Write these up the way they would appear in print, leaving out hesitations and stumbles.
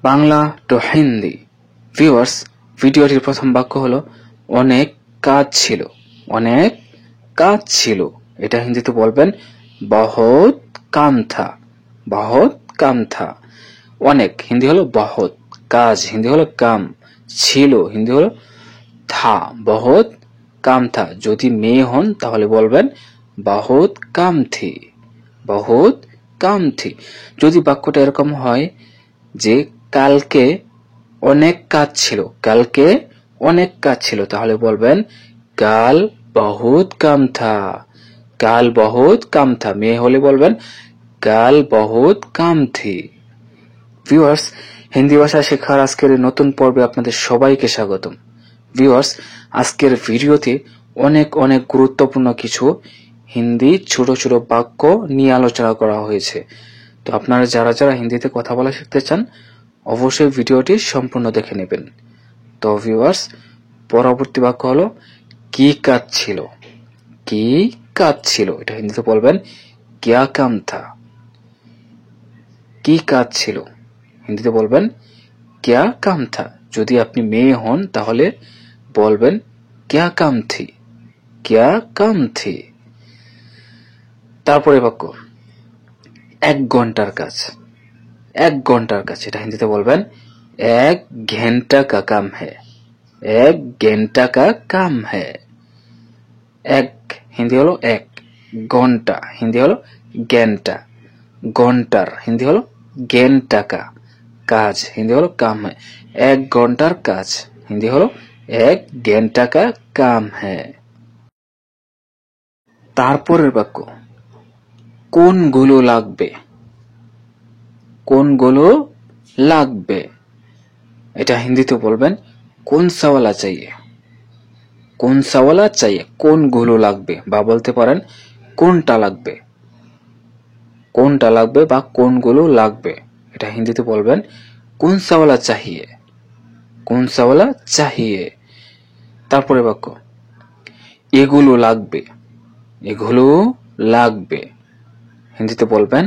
Bangla two Hindi. Viewers, ভিডিওটির প্রথম বাক্য হলো অনেক কাজ ছিল। অনেক কাজ ছিল, এটা হিন্দিতে বলবেন বহুত কাম থা। বহুত কাম থা। অনেক হিন্দি হলো বহুত, কাজ হিন্দি হলো কাম, ছিল হিন্দি হলো থা, বহুত কাম থা। যদি মেয়ে হন তাহলে বলবেন বহুত কাম থি। বহুত কাম থি। যদি বাক্যটা এরকম হয় যে কালকে অনেক কাজ ছিল, কালকে অনেক কাজ ছিল, তাহলে বলবেন কাল বহুত কাম থা। কাল বহুত কাম থা। মেয়ে হলে বলবেন কাল বহুত কাম থি। ভিউয়ার্স, হিন্দি ভাষা শেখার আজকের নতুন পর্বে আপনাদের সবাইকে স্বাগতম। ভিউয়ার্স, আজকের ভিডিওতে অনেক অনেক গুরুত্বপূর্ণ কিছু হিন্দি ছোট ছোট বাক্য নিয়ে আলোচনা করা হয়েছে। তো আপনারা যারা যারা হিন্দিতে কথা বলা শিখতে চান অবশ্যই ভিডিওটি সম্পূর্ণ দেখে নেবেন। তো ভিউয়ার্স, পরবর্তী বাক্য হলো কি কাজ ছিল। কি কাজ ছিল, এটা হিন্দিতে বলবেন ক্যা কাম থা। কি কাজ ছিল, হিন্দিতে বলবেন ক্যা কাম থা। যদি আপনি মেয়ে হন তাহলে বলবেন ক্যা কাম থি। ক্যা কাম থি। তারপরে বাক্য এক ঘন্টার কাজ। এক ঘন্টার কাজ, এটা হিন্দিতে বলবেন এক ঘন্টা কা কাম হ্যায়। এক ঘন্টা কা কাম হ্যায়। এক হিন্দি হলো এক, ঘন্টা হিন্দি হলো ঘন্টা, ঘন্টার হিন্দি হলো ঘন্টা কা, কাজ হিন্দি হলো কাম হ্যায়। এক ঘন্টার কাজ হিন্দি হলো এক ঘন্টা কা কাম হ্যায়। তারপরের বাক্য কোনগুলো লাগবে। কোনগুলো লাগবে, এটা হিন্দিতে বলবেন কোন সাওয়ালা চাইয়ে। কোন সাওয়ালা চাইয়ে, কোনগুলো লাগবে, বা বলতে পারেন কোনটা লাগবে। কোনটা লাগবে বা কোনগুলো লাগবে, এটা হিন্দিতে বলবেন কোন সাওয়ালা চাহিয়ে। কোন সাওয়ালা চাহিয়ে। তারপরে বাক্য এগুলো লাগবে। এগুলো লাগবে, হিন্দিতে বলবেন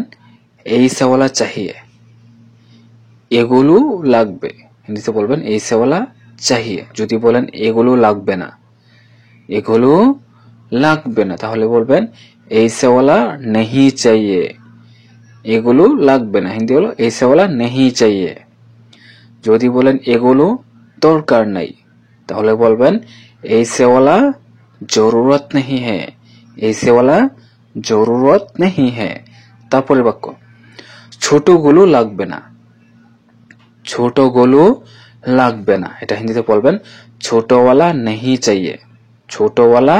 এই সাওয়ালা চাহিয়ে। এগুলো লাগবে, হিন্দিতে বলবেন এই সাওয়ালা চাহিয়ে। যদি বলেন এগুলো লাগবে না, এগুলো লাগবে না, তাহলে বলবেন এই সাওয়ালা নেহি চাইয়ে। এগুলো লাগবে না, হিন্দি হলো এই সাওয়ালা নেহি চাইয়ে। যদি বলেন এগুলো দরকার নাই, তাহলে বলবেন এই সাওয়ালা জরুরত নেহি হ্যায়। এই সাওয়ালা জরুরত নেহি হ্যায়। তারপরে বাক্য ছোটগুলো লাগবে না। ছোটগুলো লাগবে না, এটা হিন্দিতে বলবেন ছোটওয়ালা নেহি চাইয়ে। ছোটওয়ালা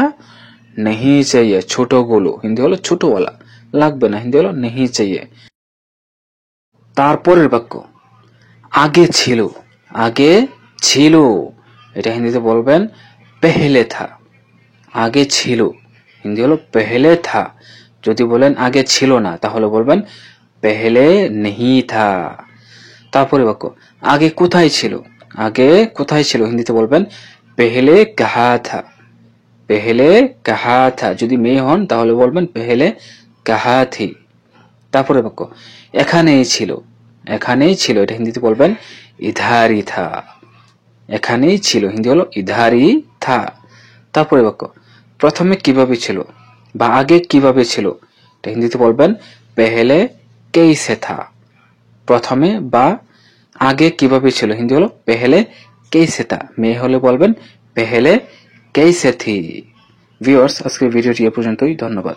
নেহি চাইয়ে। ছোটগুলো হিন্দি হলো ছোটওয়ালা, লাগবে না হিন্দি হলো নেহি চাইয়ে। তারপরের বাক্য আগে ছিল। আগে ছিল, এটা হিন্দিতে বলবেন পেহলে থা। আগে ছিল হিন্দি হলো পেহলে থা। যদি বলেন আগে ছিল না, তাহলে বলবেন পেহলে নেহি থা। তারপরে বাক্য আগে কোথায় ছিল। আগে কোথায় ছিল, হিন্দিতে বলবেন পেহলে কাহা থা। পেহলে কাহা থা। যদি মেয়ে হন তাহলে বলবেন পেহলে কাহা থি। তারপরে বাক্য এখানেই ছিল। এখানেই ছিল, এটা হিন্দিতে বলবেন ইধারি থা। এখানেই ছিল, হিন্দি হলো ইধারি থা। তারপরে বাক্য প্রথমে কিভাবে ছিল বা আগে কিভাবে ছিল, এটা হিন্দিতে বলবেন পেহলে কেইসে থা। প্রথমে বা আগে কিভাবে ছিল, হিন্দি হলো পেহলে কেইসে থা। মেয়ে হলে বলবেন পেহলে কেইসে থি। ভিউয়ার্স, আজকের ভিডিওটি এ পর্যন্তই। ধন্যবাদ।